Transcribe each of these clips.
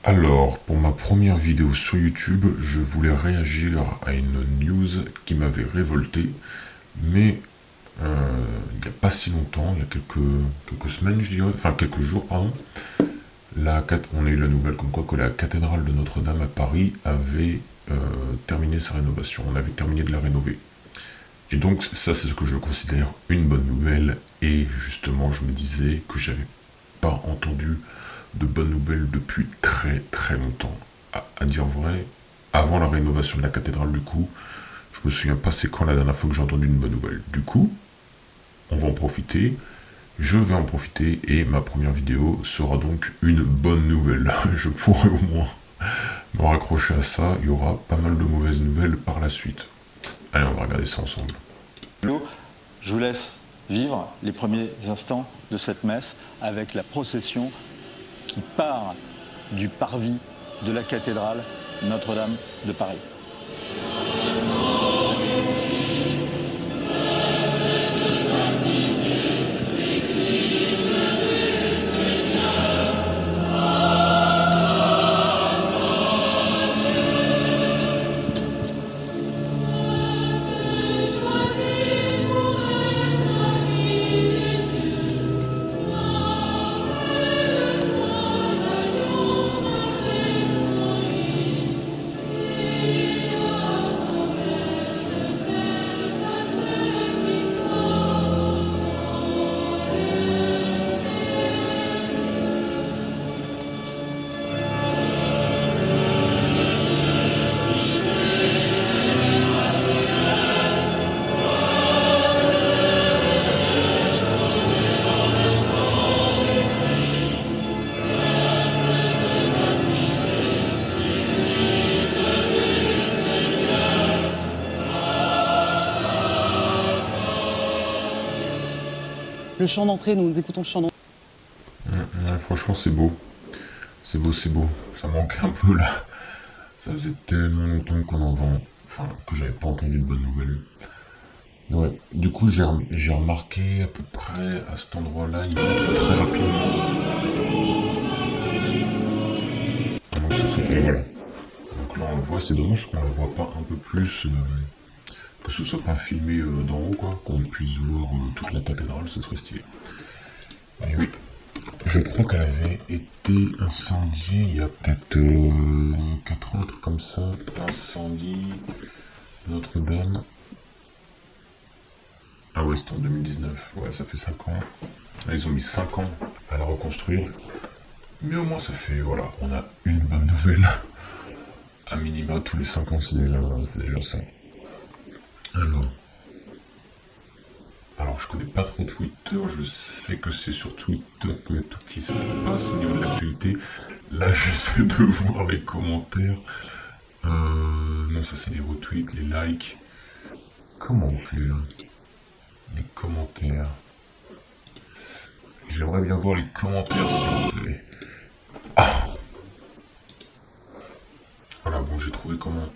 Alors, pour ma première vidéo sur YouTube, je voulais réagir à une news qui m'avait révolté, mais il n'y a pas si longtemps, il y a quelques semaines, je dirais, enfin quelques jours, pardon, on a eu la nouvelle comme quoi que la cathédrale de Notre-Dame à Paris avait terminé sa rénovation, on avait terminé de la rénover. Et donc ça c'est ce que je considère une bonne nouvelle, et justement je me disais que j'avais pas entendu de bonnes nouvelles depuis très très longtemps. À dire vrai, avant la rénovation de la cathédrale du coup, je me souviens pas c'est quand la dernière fois que j'ai entendu une bonne nouvelle. Du coup, on va en profiter, je vais en profiter et ma première vidéo sera donc une bonne nouvelle. Je pourrais au moins me raccrocher à ça, il y aura pas mal de mauvaises nouvelles par la suite. Allez, on va regarder ça ensemble. Je vous laisse vivre les premiers instants de cette messe avec la procession qui part du parvis de la cathédrale Notre-Dame de Paris. Le chant d'entrée, nous écoutons le chant d'entrée. Franchement c'est beau. C'est beau, c'est beau. Ça manquait un peu là. Ça faisait tellement longtemps que j'avais pas entendu de bonnes nouvelles. Ouais. Du coup, j'ai remarqué à peu près à cet endroit-là, il montre très rapidement. Et voilà. Donc là, on le voit. C'est dommage qu'on le voit pas un peu plus, que ce soit pas filmé d'en haut, quoi, qu'on puisse voir toute la cathédrale, ce serait stylé. Mais oui. Je crois qu'elle avait été incendiée il y a peut-être 4 ans, un truc comme ça. Incendie Notre-Dame. Ah ouais, c'était en 2019. Ouais, ça fait 5 ans. Là, ils ont mis 5 ans à la reconstruire. Mais au moins, ça fait, voilà, on a une bonne nouvelle. À minima, tous les 5 ans, c'est déjà ça. Alors, je connais pas trop Twitter, je sais que c'est sur Twitter que tout qui se passe au niveau de l'actualité. Là, j'essaie de voir les commentaires. Non, ça c'est les retweets, les likes. Comment on fait là? Les commentaires. J'aimerais bien voir les commentaires s'il vous plaît. Ah! Voilà, bon, j'ai trouvé comment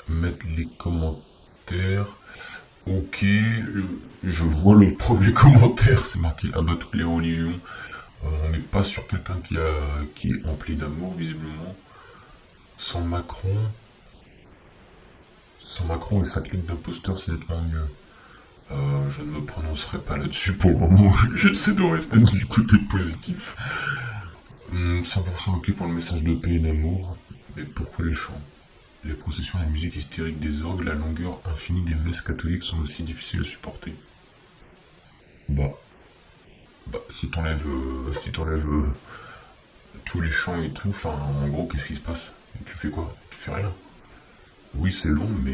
mettre les commentaires. Ok, je vois le premier commentaire, c'est marqué abat toutes les religions. On n'est pas sur quelqu'un qui est empli d'amour visiblement. Sans Macron et sa clique d'imposteur, c'est nettement mieux. Je ne me prononcerai pas là-dessus pour le moment, j'essaie de rester du côté positif. 100% ok pour le message de paix et d'amour, mais pourquoi les chants? Les processions et la musique hystérique des orgues, la longueur infinie des messes catholiques sont aussi difficiles à supporter. Si t'enlèves tous les chants et tout, enfin en gros qu'est-ce qui se passe? Tu fais quoi? Tu fais rien. Oui c'est long mais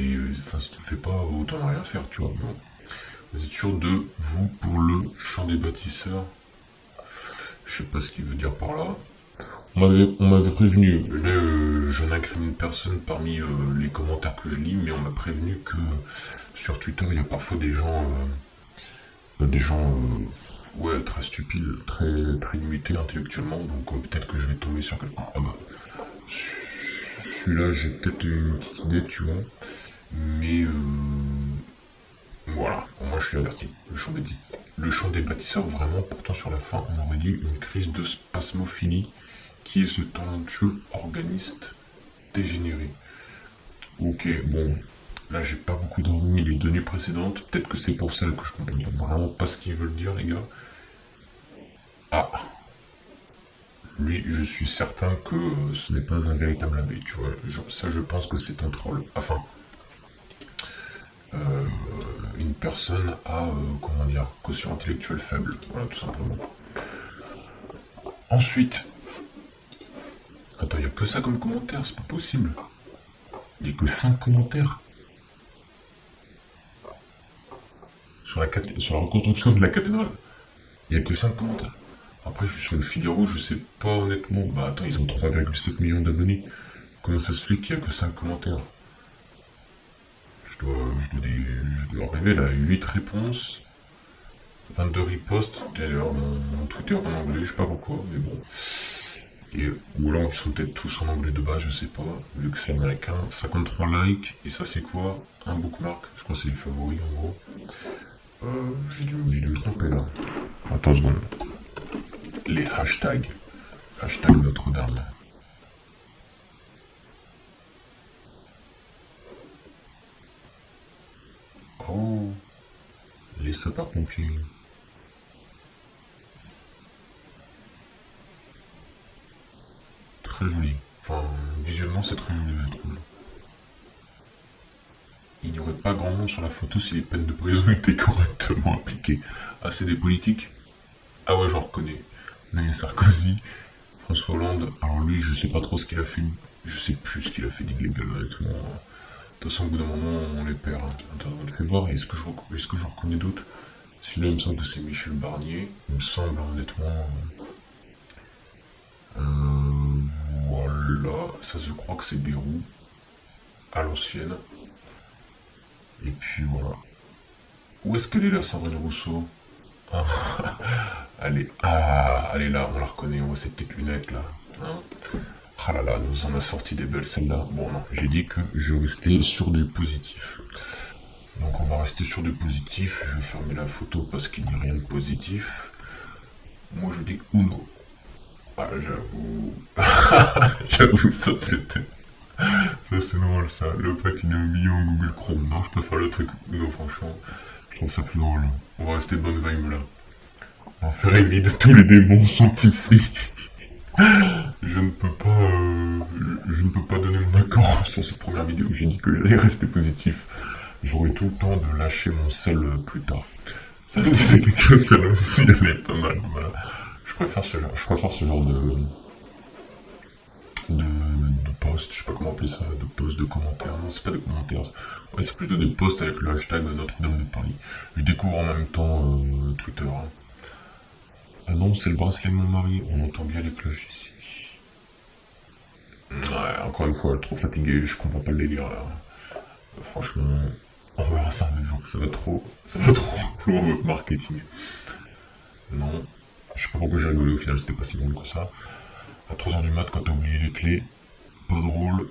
si tu le fais pas autant rien faire tu vois. Non. Vous êtes sûr de vous pour le chant des bâtisseurs? Je sais pas ce qu'il veut dire par là. On m'avait prévenu, là je n'incrimine personne parmi les commentaires que je lis, mais on m'a prévenu que sur Twitter il y a parfois des gens ouais, très stupides, très limités intellectuellement, donc peut-être que je vais tomber sur quelqu'un. Ah bah, celui-là j'ai peut-être une petite idée, tu vois, mais voilà, moi je suis averti. Le chant des bâtisseurs, vraiment, pourtant sur la fin, on aurait dit une crise de spasmophilie. Qui est ce talentueux organiste dégénéré? Ok, bon, là j'ai pas beaucoup dormi les 2 nuits précédentes. Peut-être que c'est pour celle que je comprends vraiment pas ce qu'ils veulent dire, les gars. Ah, lui, je suis certain que ce n'est pas un véritable abbé, tu vois. Ça, je pense que c'est un troll. Enfin, une personne à, comment dire, quotient intellectuel faible. Voilà, tout simplement. Ensuite, attends, il n'y a que ça comme commentaire, c'est pas possible. Il n'y a que 5 commentaires. Sur la reconstruction de la cathédrale. Il n'y a que 5 commentaires. Après, je suis sur le Figaro, je sais pas honnêtement. Bah attends, ils ont 3,7 millions d'abonnés. Comment ça se fait qu'il n'y a que 5 commentaires? Je dois arriver là, 8 réponses, 22 reposts. D'ailleurs, mon Twitter en anglais, je sais pas pourquoi, mais bon. Ou alors ils sont peut-être tous en anglais de base, je sais pas, vu que c'est américain. 53 likes, et ça c'est quoi? Un bookmark, je crois que c'est les favoris en gros. J'ai dû me tromper là. Attends une seconde. Les hashtags. Hashtag Notre-Dame. Oh, les sapeurs-pompiers. Très joli. Enfin, visuellement c'est très joli, je trouve. Il n'y aurait pas grand monde sur la photo si les peines de prison étaient correctement appliquées. Ah, c'est des politiques? Ah ouais, j'en reconnais. Là, il y a Sarkozy, François Hollande. Alors lui, je sais pas trop ce qu'il a fait. Je sais plus ce qu'il a fait d'illégal, honnêtement. De toute façon, au bout d'un moment, on les perd. Hein. Attends, on le fait voir. Est-ce que je reconnais d'autres? Celui-là, il me semble que c'est Michel Barnier. Il me semble, honnêtement. Voilà. Ça, je crois que c'est Bérou. À l'ancienne. Et puis voilà. Où est-ce qu'elle est là, Sandrine Rousseau? Elle est là, on la reconnaît, on voit ses petites lunettes là. Hein, ah là là, nous en a sorti des belles celles-là. Bon non, j'ai dit que je restais sur du positif. Donc on va rester sur du positif. Je vais fermer la photo parce qu'il n'y a rien de positif. Moi je dis Uno. Ah j'avoue. J'avoue ça c'était. Ça c'est drôle ça. Le fait il est habillé en Google Chrome. Non, je préfère le truc Uno franchement. Je trouve ça plus drôle. On va rester bonne vibe là. L'enfer est vide, tous les démons sont ici. Je ne peux pas donner mon accord sur cette première vidéo. J'ai dit que j'allais rester positif. J'aurai tout le temps de lâcher mon sel plus tard. Ça me disait quelque chose, celle-là aussi, elle est pas mal. Voilà. Je préfère ce genre de post, je sais pas comment appeler ça, de post, de commentaires. Non, c'est pas des commentaires. Ouais, c'est plutôt des posts avec le hashtag Notre-Dame de Paris. Je découvre en même temps Twitter. Hein. Ah non, c'est le bracelet de mon mari, on entend bien les cloches ici. Ouais, encore une fois, trop fatigué, je comprends pas le délire là. Franchement, on verra ça un jour, ça va trop loin votre marketing. Non, je sais pas pourquoi j'ai rigolé, au final c'était pas si drôle que ça. À 3h du mat, quand t'as oublié les clés, pas drôle.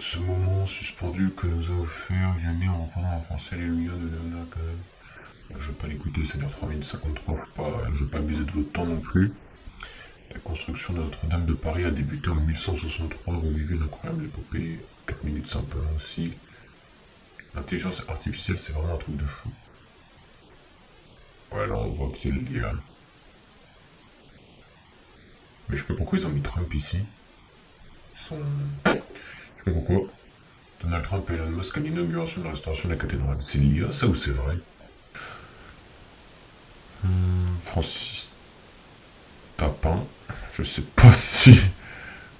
Ce moment suspendu que nous a offert jamais en reprenant en français Alléluia de Léonard quand même. Je vais pas l'écouter, ça dure 3 minutes 53, je vais pas abuser de votre temps non plus. La construction de Notre-Dame de Paris a débuté en 1163, on vivait une incroyable épopée. 4 minutes c'est un peu long aussi. L'intelligence artificielle c'est vraiment un truc de fou. Ouais là on voit que c'est l'IA. Mais je sais pas pourquoi ils ont mis Trump ici. Je sais pas pourquoi. Donald Trump et Elon Musk à l'inauguration de la restauration de la cathédrale. C'est l'IA ça ou c'est vrai? Francis Tapin, je sais pas si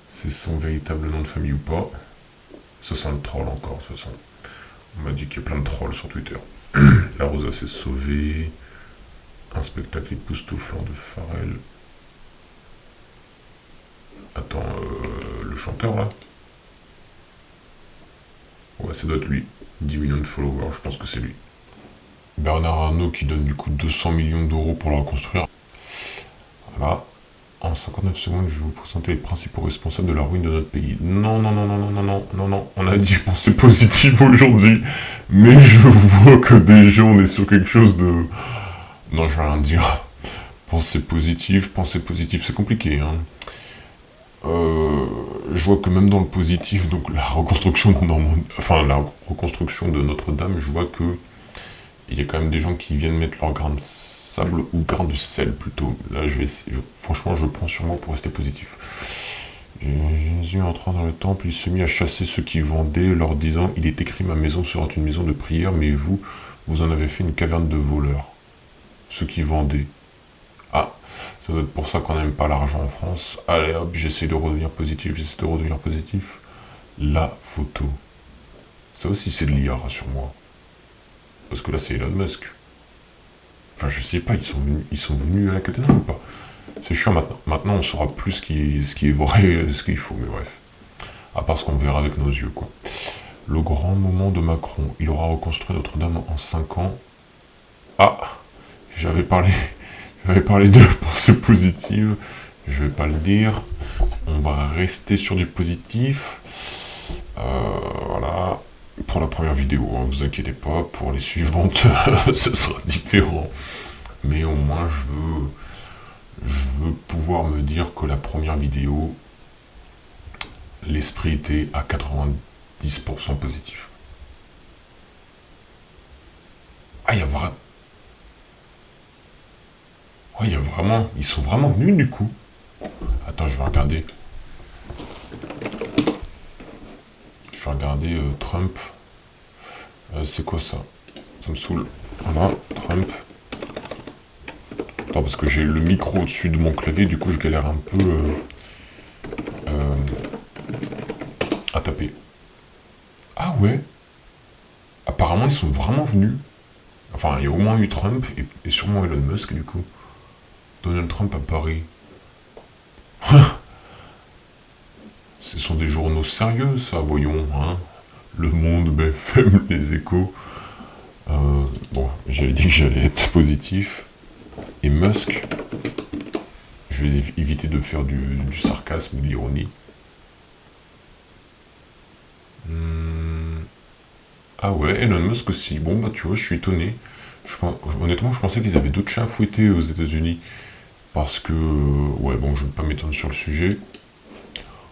c'est son véritable nom de famille ou pas. Ça sent le troll encore, de toute façon. On m'a dit qu'il y a plein de trolls sur Twitter. La Rosa s'est sauvée. Un spectacle époustouflant de Pharrell. Attends, le chanteur là? Ouais, ça doit être lui. 10 millions de followers, je pense que c'est lui. Bernard Arnault qui donne du coup 200 millions d'euros pour la reconstruire. Voilà. En 59 secondes, je vais vous présenter les principaux responsables de la ruine de notre pays. Non, on a dit pensée positive aujourd'hui. Mais je vois que déjà on est sur quelque chose de... Non, je vais rien dire. Pensée positive, c'est compliqué. Hein. je vois que même dans le positif, donc la reconstruction de Notre-Dame, je vois que il y a quand même des gens qui viennent mettre leur grain de sable ou grain de sel plutôt. Là, franchement, je prends sur moi pour rester positif. Jésus entrant dans le temple, il se mit à chasser ceux qui vendaient, leur disant: il est écrit, ma maison sera une maison de prière, mais vous en avez fait une caverne de voleurs. Ceux qui vendaient. Ah, ça doit être pour ça qu'on n'aime pas l'argent en France. Allez hop, j'essaie de redevenir positif. La photo. Ça aussi c'est de l'IA, rassure-moi. Parce que là c'est Elon Musk. Enfin je sais pas, ils sont venus à la cathédrale ou pas? C'est chiant maintenant. Maintenant on saura plus ce qui est vrai, ce qu'il faut, mais bref. À part ce qu'on verra avec nos yeux, quoi. Le grand moment de Macron. Il aura reconstruit Notre-Dame en 5 ans. Ah, j'avais parlé de pensée positive. Je vais pas le dire. On va rester sur du positif. Voilà. Pour la première vidéo, hein, vous inquiétez pas. Pour les suivantes, ce sera différent. Mais au moins, je veux pouvoir me dire que la première vidéo, l'esprit était à 90% positif. Ah, il y a vraiment... Ouais, ils sont vraiment venus du coup. Attends, je vais regarder. Trump. C'est quoi ça? Ça me saoule. Voilà, Trump. Attends, parce que j'ai le micro au-dessus de mon clavier, du coup je galère un peu à taper. Ah ouais. Apparemment ils sont vraiment venus. Enfin, il y a au moins eu Trump et sûrement Elon Musk du coup. Donald Trump à Paris. Ce sont des journaux sérieux, ça, voyons, hein. Le Monde, BFM, Les Échos. Bon, j'avais dit que j'allais être positif. Et Musk, je vais éviter de faire du sarcasme ou de l'ironie. Ah ouais, Elon Musk aussi. Bon, bah tu vois, je suis étonné. Honnêtement, je pensais qu'ils avaient d'autres chats à fouetter aux États-Unis. Parce que, ouais, bon, je ne vais pas m'étendre sur le sujet.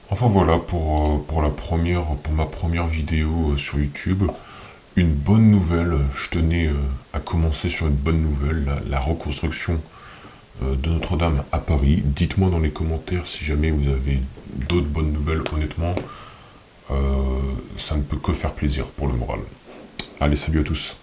Enfin voilà, pour ma première vidéo sur YouTube, une bonne nouvelle. Je tenais à commencer sur une bonne nouvelle, la reconstruction de Notre-Dame à Paris. Dites-moi dans les commentaires si jamais vous avez d'autres bonnes nouvelles. Honnêtement, ça ne peut que faire plaisir pour le moral. Allez, salut à tous.